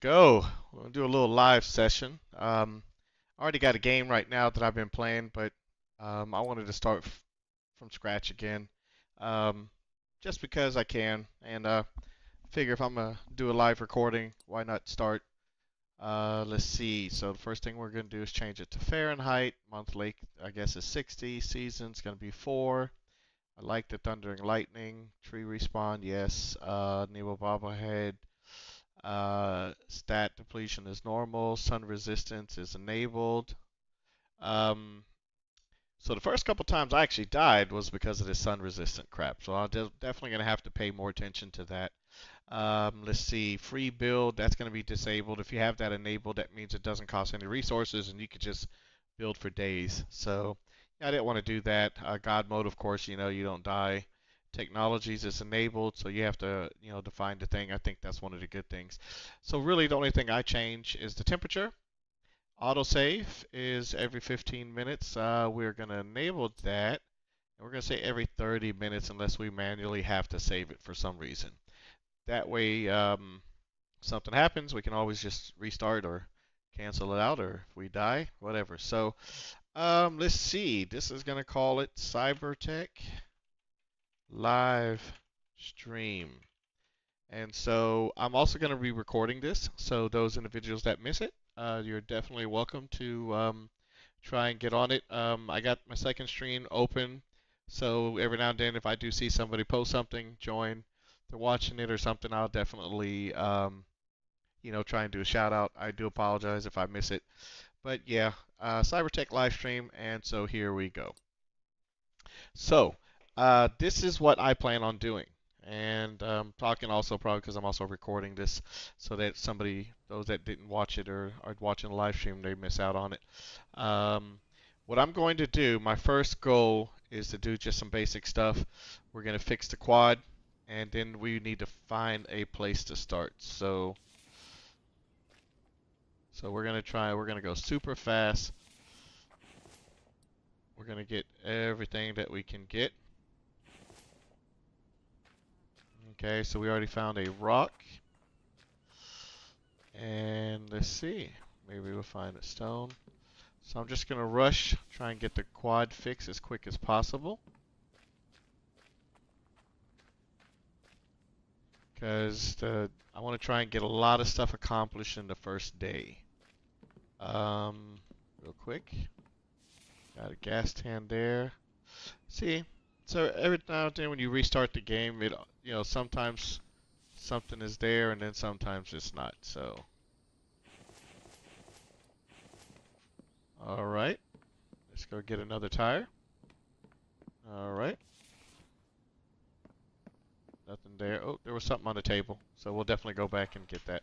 Go. We'll do a little live session. I already got a game right now that I've been playing, but I wanted to start from scratch again, um, just because I can, and figure if I'm gonna do a live recording, why not start? Let's see. So the first thing we're gonna do is change it to Fahrenheit. Monthly, I guess, is 60. Season's gonna be 4. I like the Thundering Lightning. Tree respawn, yes. Nebo Bobblehead. Stat depletion is normal. Sun resistance is enabled. Um, so the first couple times I actually died was because of this sun resistant crap. So I'm definitely gonna have to pay more attention to that. Let's see, free build, that's gonna be disabled. If you have that enabled, that means it doesn't cost any resources and you could just build for days. So yeah, I didn't want to do that. God mode, of course, you don't die. Technologies is enabled, so you have to, define the thing. I think that's one of the good things. So really, the only thing I change is the temperature. Autosave is every 15 minutes. We're going to enable that. And we're going to say every 30 minutes unless we manually have to save it for some reason. That way, something happens, we can always just restart or cancel it out, or if we die, whatever. So, let's see. This is going to call it Cybertech Live Stream. And so I'm also going to be recording this. So those individuals that miss it, you're definitely welcome to try and get on it. I got my second stream open. So every now and then, if I do see somebody post something, join, they're watching it or something, I'll definitely, try and do a shout out. I do apologize if I miss it. But yeah, Cybertech live stream. And so here we go. So, this is what I plan on doing. And talking also probably because I'm also recording this so that those that didn't watch it or are watching the live stream, they miss out on it. What I'm going to do, my first goal is to do just some basic stuff. We're going to fix the quad, and then we need to find a place to start. So we're going to go super fast. We're going to get everything that we can get. Okay, so we already found a rock. And let's see. Maybe we'll find a stone. So I'm just going to rush, try and get the quad fix as quick as possible. Because I want to try and get a lot of stuff accomplished in the first day. Real quick. Got a gas tan there. See, so every now and then when you restart the game, sometimes something is there and then sometimes it's not. So, all right, let's go get another tire. All right, nothing there. Oh, there was something on the table, so we'll definitely go back and get that.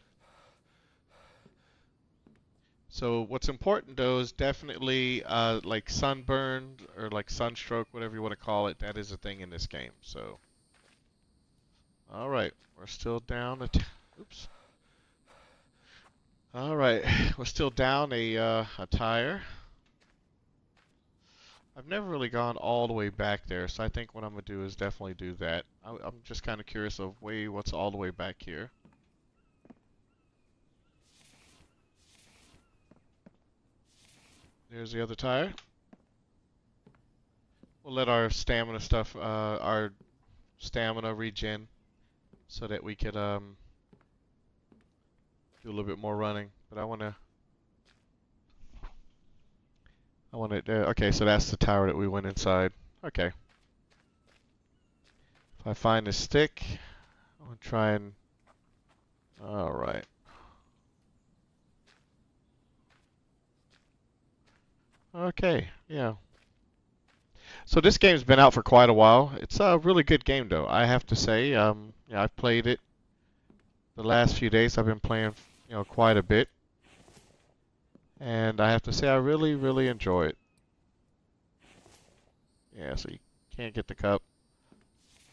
So what's important though is definitely like sunburned or like sunstroke, whatever you want to call it. That is a thing in this game. So, all right, we're still down. Oops. All right, we're still down a tire. I've never really gone all the way back there, so I think what I'm gonna do is definitely do that. I'm just kind of curious of what's all the way back here. There's the other tire. We'll let our stamina regen, so that we could do a little bit more running. But I want it there. Okay, so that's the tower that we went inside. Okay. If I find a stick, I'll try and. All right. Okay. Yeah. So this game's been out for quite a while. It's a really good game, though. I have to say. Yeah, I've played it the last few days. I've been playing, quite a bit, and I have to say I really, really enjoy it. Yeah. So you can't get the cup.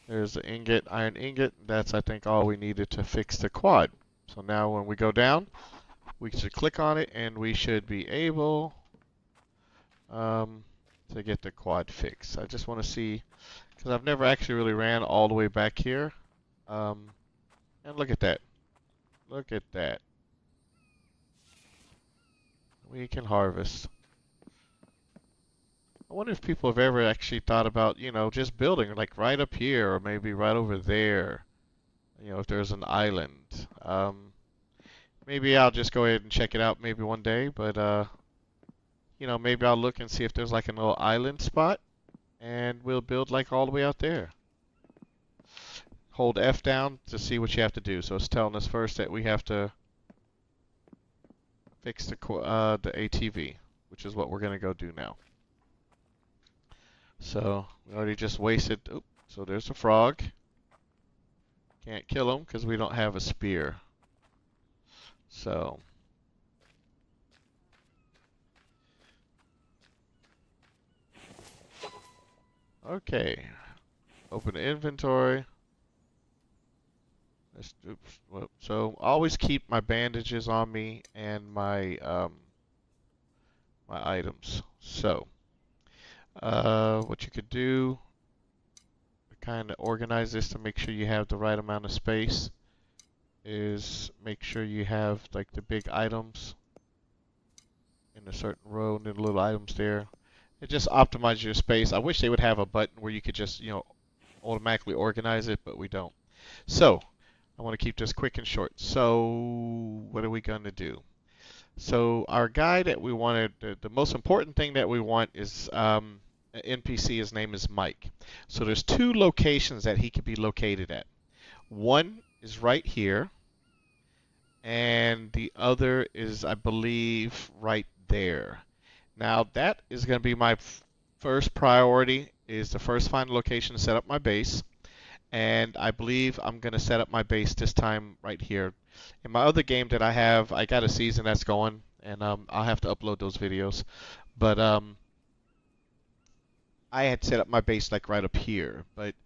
There's the ingot, iron ingot. That's, I think, all we needed to fix the quad. So now when we go down, we should click on it, and we should be able to get the quad fixed. I just want to see, because I've never actually really ran all the way back here. And look at that. Look at that. you can harvest. I wonder if people have ever actually thought about, just building like right up here or maybe right over there. If there's an island. Maybe I'll just go ahead and check it out maybe one day, but maybe I'll look and see if there's like a little island spot and we'll build like all the way out there. Hold F down to see what you have to do. So it's telling us first that we have to fix the ATV, which is what we're going to go do now. So we already just wasted. Oops, so there's a frog. Can't kill him because we don't have a spear. So okay, open the inventory. Oops. So always keep my bandages on me and my my items. So what you could do, kind of organize this to make sure you have the right amount of space, is make sure you have like the big items in a certain row and then the little items there. It just optimizes your space. I wish they would have a button where you could just, automatically organize it, but we don't. So I want to keep this quick and short. So what are we going to do? So our guy that we wanted, the most important thing that we want is an NPC. His name is Mike. So there's two locations that he could be located at. One is right here, and the other is, I believe, right there. Now that is going to be my first priority, is to first find a location to set up my base. And I believe I'm going to set up my base this time right here. In my other game that I have, I got a season that's going, and I'll have to upload those videos. But I had set up my base like right up here. But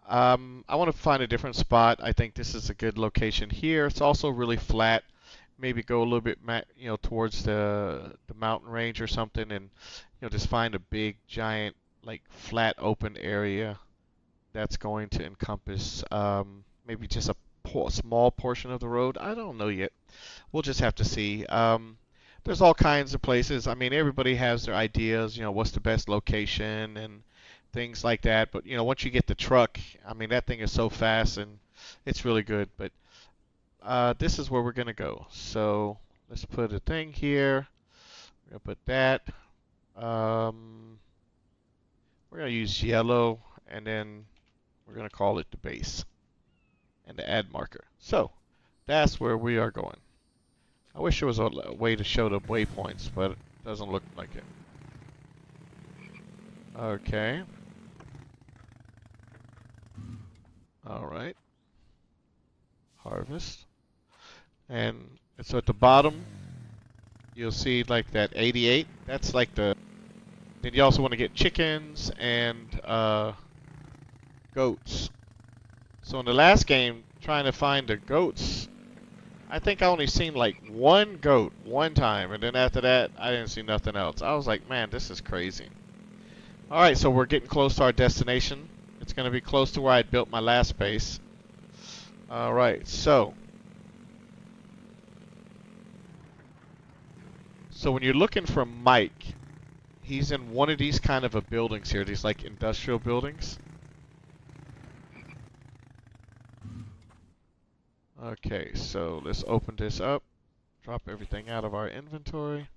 I want to find a different spot. I think this is a good location here. It's also really flat. Maybe go a little bit, towards the mountain range or something, and just find a big, giant, like flat, open area that's going to encompass maybe just a small portion of the road. I don't know yet. We'll just have to see. There's all kinds of places. I mean, everybody has their ideas, what's the best location and things like that. But, once you get the truck, I mean, that thing is so fast and it's really good. But this is where we're going to go. So let's put a thing here. We're going to put that. We're going to use yellow, and then we're going to call it the base and the add marker. So that's where we are going. I wish there was a way to show the waypoints, but it doesn't look like it. Okay. Alright. Harvest. And so at the bottom, you'll see like that 88. That's like the... Then you also want to get chickens and goats. So in the last game, trying to find the goats, I think I only seen like one goat one time, and then after that, I didn't see nothing else. I was like, man, this is crazy. Alright, so we're getting close to our destination. It's going to be close to where I built my last base. Alright, so when you're looking for Mike, he's in one of these kind of buildings here, these like industrial buildings. Okay, so let's open this up, drop everything out of our inventory.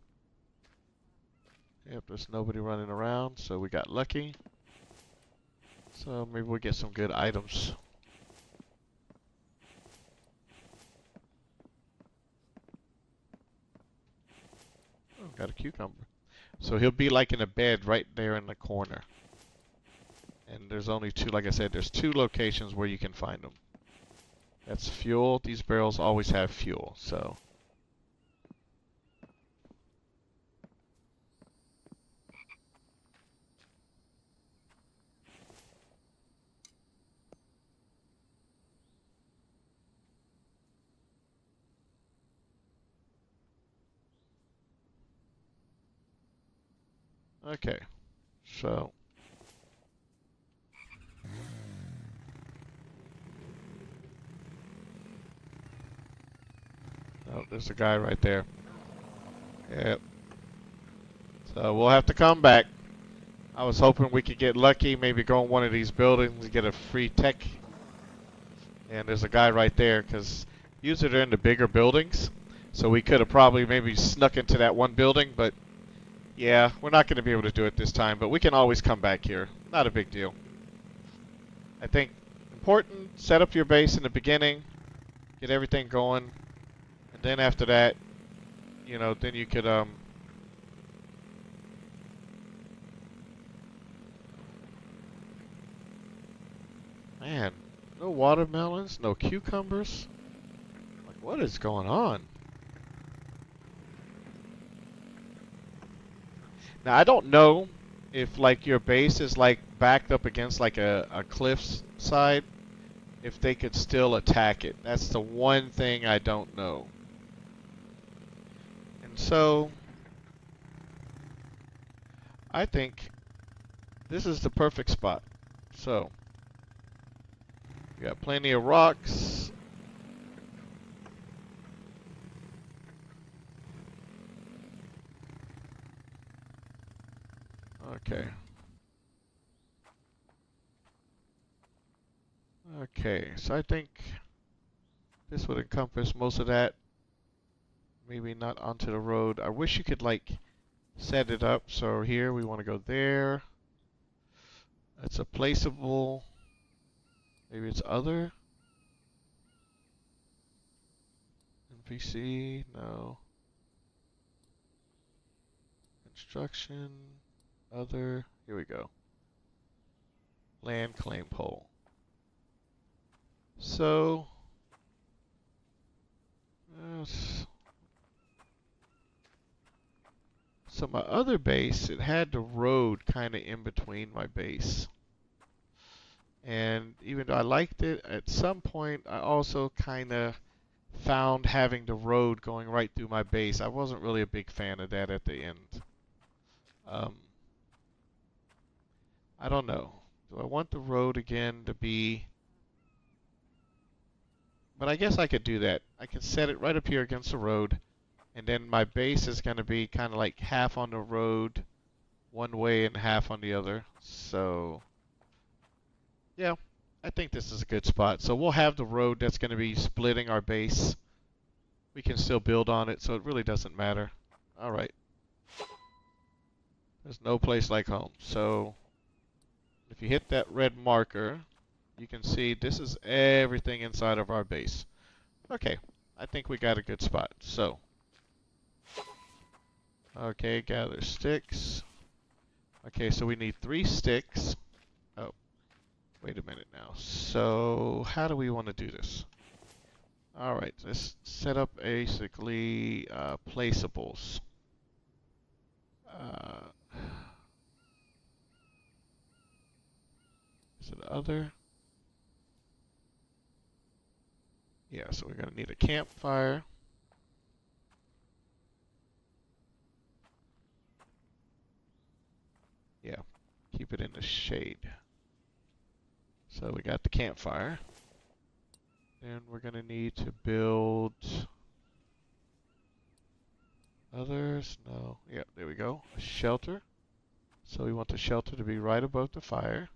Yep, there's nobody running around, so we got lucky. So maybe we'll get some good items. Oh, got a cucumber. So he'll be like in a bed right there in the corner. And there's only two, like I said, there's two locations where you can find them. That's fuel. These barrels always have fuel, so. Okay, so. Oh, there's a guy right there. Yep. So we'll have to come back. I was hoping we could get lucky, maybe go in one of these buildings and get a free tech. And there's a guy right there, because usually they're in the bigger buildings. So we could have probably maybe snuck into that one building, but yeah, we're not going to be able to do it this time. But we can always come back here. Not a big deal. I think important, set up your base in the beginning, get everything going, and then after that, you know, then you could man, no watermelons, no cucumbers. Like, what is going on? Now, I don't know if, like, your base is, like, backed up against, like, a cliff's side, if they could still attack it. That's the one thing I don't know. And so, I think this is the perfect spot. So, we got plenty of rocks. Okay. Okay, so I think this would encompass most of that. Maybe not onto the road. I wish you could, like, set it up. So here we want to go there. It's a placeable. Maybe it's other. NPC, no. Construction, other. Here we go. Land claim pole. So, so my other base, it had the road kind of in between my base. And even though I liked it, at some point I also kind of found having the road going right through my base. I wasn't really a big fan of that at the end. Um, I don't know. Do I want the road again to be... But I guess I could do that. I can set it right up here against the road, and then my base is going to be kind of like half on the road one way and half on the other. So, yeah, I think this is a good spot. So we'll have the road that's going to be splitting our base. We can still build on it, so it really doesn't matter. All right. There's no place like home. So if you hit that red marker, you can see this is everything inside of our base. Okay, I think we got a good spot. So, okay, gather sticks. Okay, so we need 3 sticks. Oh, wait a minute now. So how do we want to do this? All right, let's set up basically placeables. Is it other? Yeah, so we're going to need a campfire. Yeah, keep it in the shade. So we got the campfire. Then we're going to need to build others. No, yeah, there we go. A shelter. So we want the shelter to be right above the fire.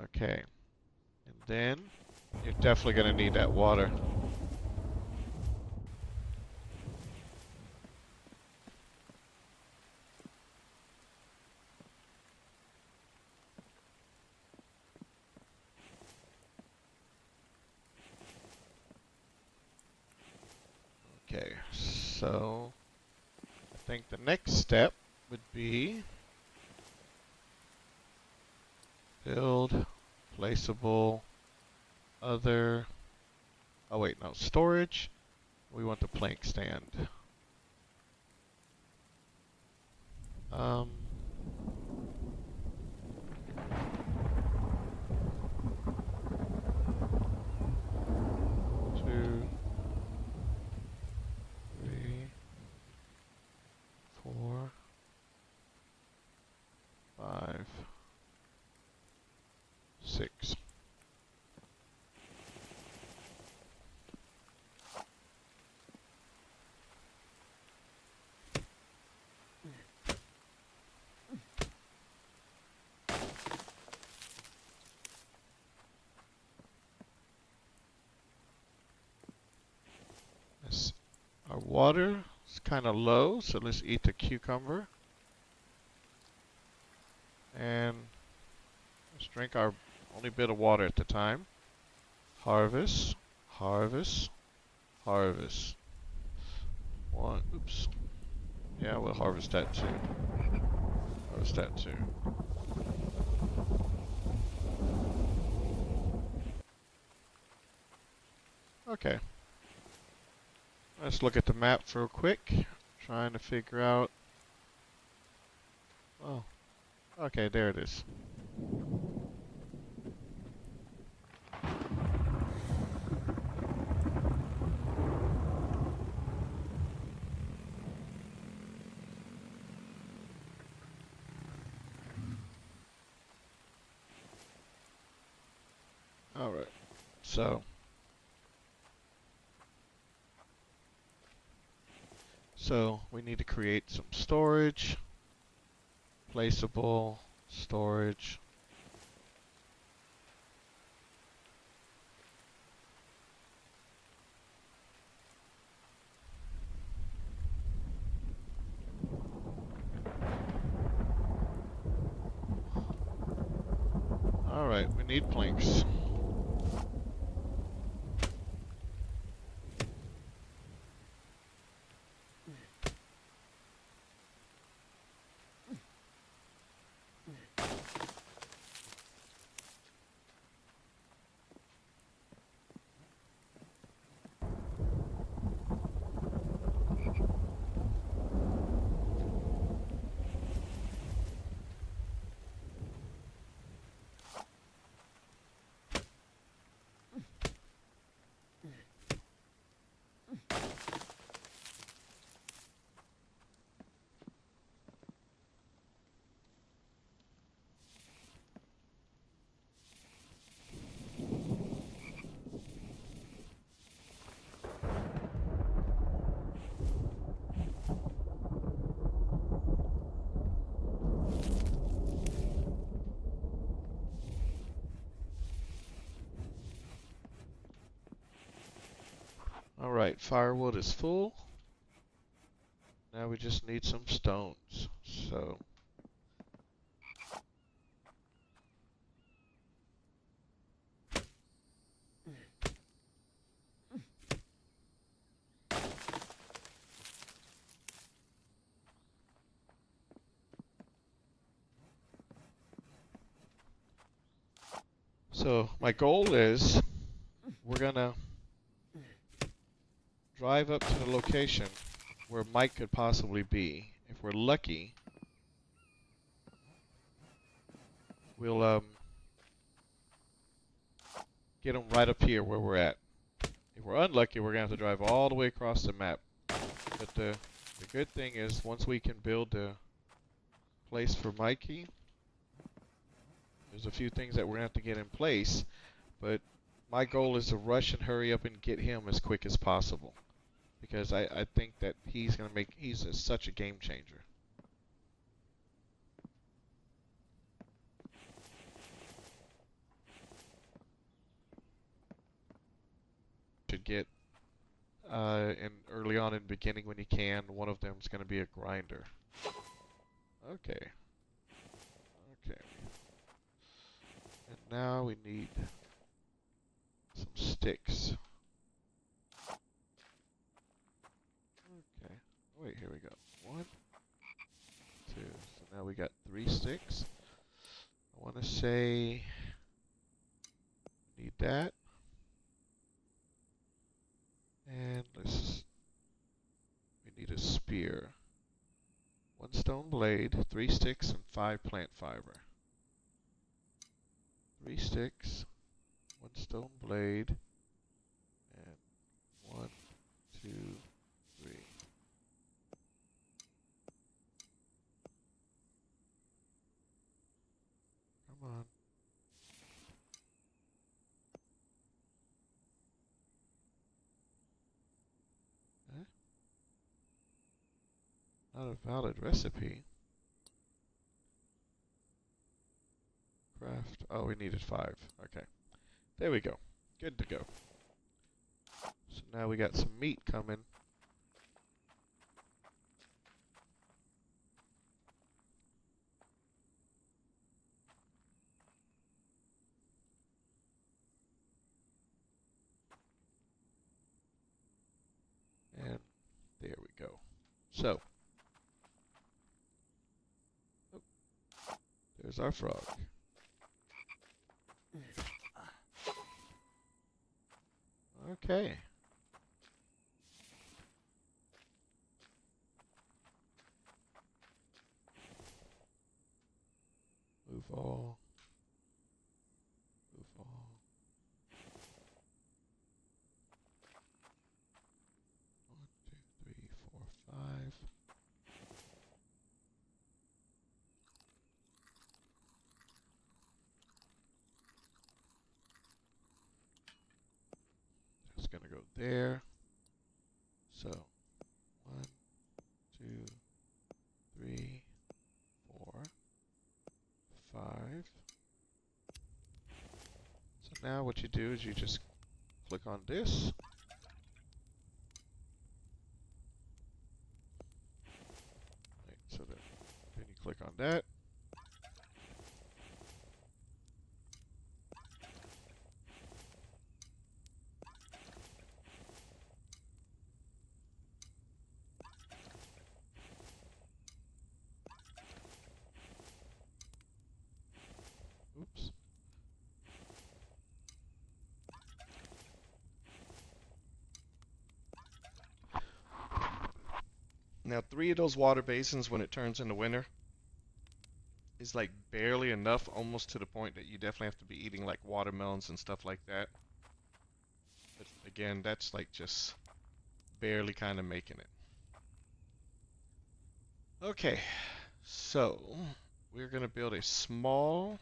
Okay. And then you're definitely going to need that water. Okay, so I think the next step would be build, placeable, other. Oh wait, no, storage. We want the plank stand. Um, 2, 3, 4, 5, 6. water is kind of low, so let's eat the cucumber. And let's drink our only bit of water at the time. Harvest, harvest, harvest. One, oops. Yeah, we'll harvest that too. Harvest that too. Okay. Let's look at the map real quick. Trying to figure out. Oh. Okay, there it is. Alright. So we need to create some storage. Placeable storage. Alright, we need planks. Alright, firewood is full. Now we just need some stones. So my goal is we're gonna drive up to the location where Mike could possibly be. If we're lucky, we'll get him right up here where we're at. If we're unlucky, we're gonna have to drive all the way across the map. But the good thing is once we can build a place for Mikey, there's a few things that we're gonna have to get in place, but my goal is to rush and hurry up and get him as quick as possible. Because I think that he's such a game changer. Should get early on in the beginning when you can. One of them is going to be a grinder. Okay. Okay. And now we need some sticks. Okay. Wait, here we go. 1, 2. So now we got 3 sticks. I want to say need that. And we need a spear. 1 stone blade, 3 sticks, and 5 plant fiber. 3 sticks, 1 stone blade, and 1, 2, 3. Come on. Not a valid recipe. Craft. Oh, we needed 5. Okay. There we go. Good to go. So now we got some meat coming. So, oh, there's our frog. Okay. Move all. Move all. 1, 2, 3, 4, 5. It's gonna go there. So 1, 2, 3, 4, 5. So now what you do is you just click on this. Right, so then you click on that. Oops. Now 3 of those water basins when it turns into winter is like barely enough, almost to the point that you definitely have to be eating like watermelons and stuff like that. But again, that's like just barely kind of making it. Okay, so we're gonna build a small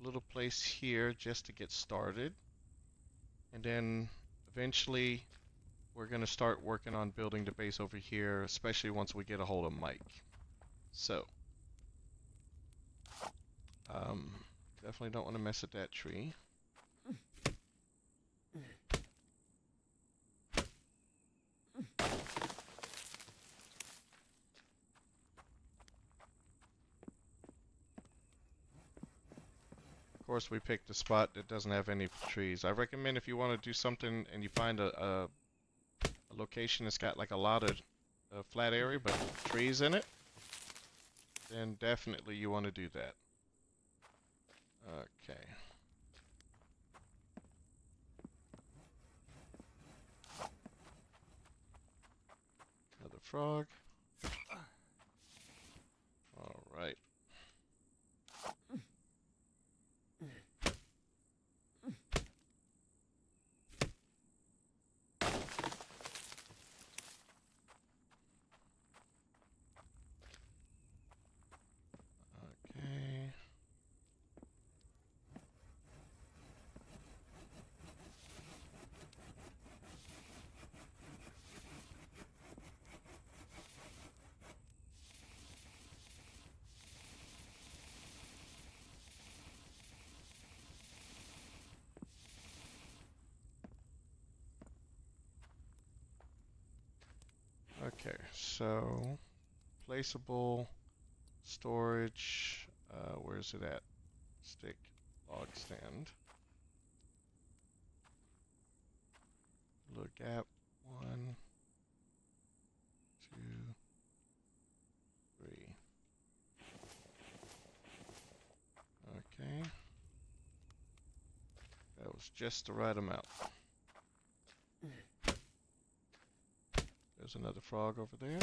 little place here just to get started, and then eventually we're gonna start working on building the base over here, especially once we get a hold of Mike. So, definitely don't want to mess with that tree. Of course, we picked a spot that doesn't have any trees. I recommend if you want to do something and you find a location that's got like a lot of flat area but trees in it, then definitely you want to do that. Okay. Another frog. All right. Okay. Okay, so placeable storage. Where's it at? Stick log stand. Little gap. 1, 2, 3. Okay. That was just the right amount. There's another frog over there.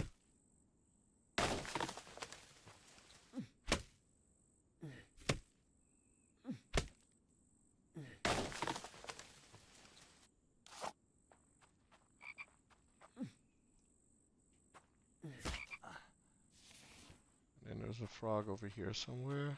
And then there's a frog over here somewhere.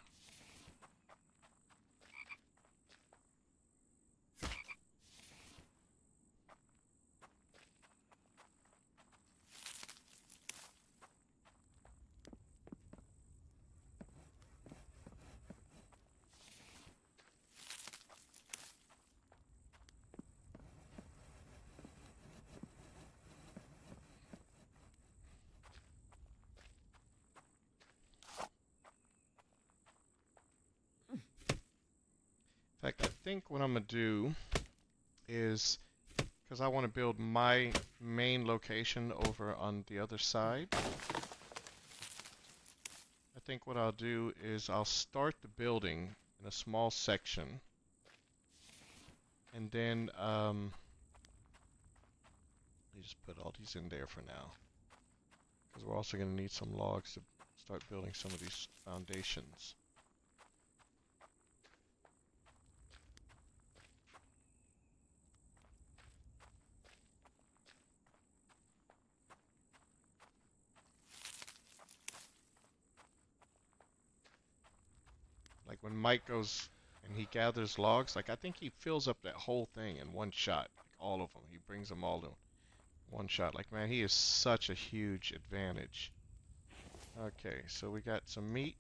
In fact, I think what I'm gonna do is because I want to build my main location over on the other side. I think what I'll do is I'll start the building in a small section, and then you just put all these in there for now, because we're also going to need some logs to start building some of these foundations. Like when Mike goes and he gathers logs, like I think he fills up that whole thing in one shot, like all of them. He brings them all in one shot. Like, man, he is such a huge advantage. Okay, so we got some meat.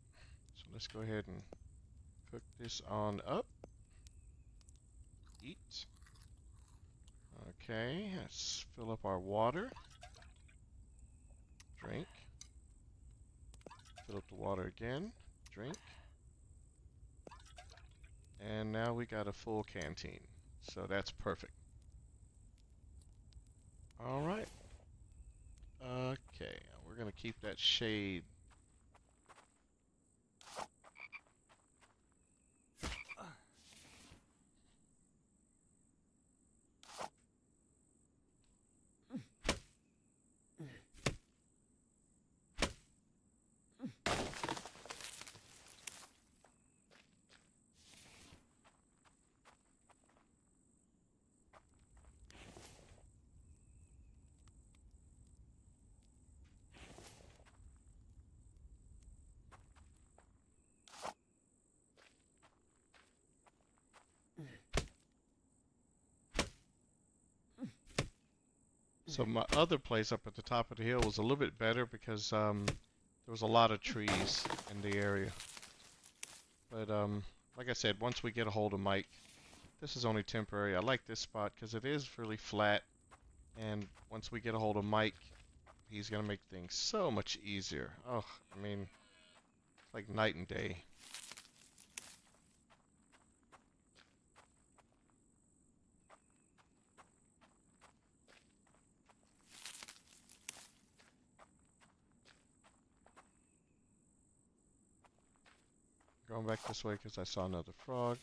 So let's go ahead and cook this on up. Eat. Okay, let's fill up our water. Drink. Fill up the water again. Drink. And now we got a full canteen. So that's perfect. Alright. Okay, we're going to keep that shade. So my other place up at the top of the hill was a little bit better because there was a lot of trees in the area. But like I said, once we get a hold of Mike, this is only temporary. I like this spot because it is really flat. And once we get a hold of Mike, he's going to make things so much easier. Oh, I mean, it's like night and day. Going back this way because I saw another frog.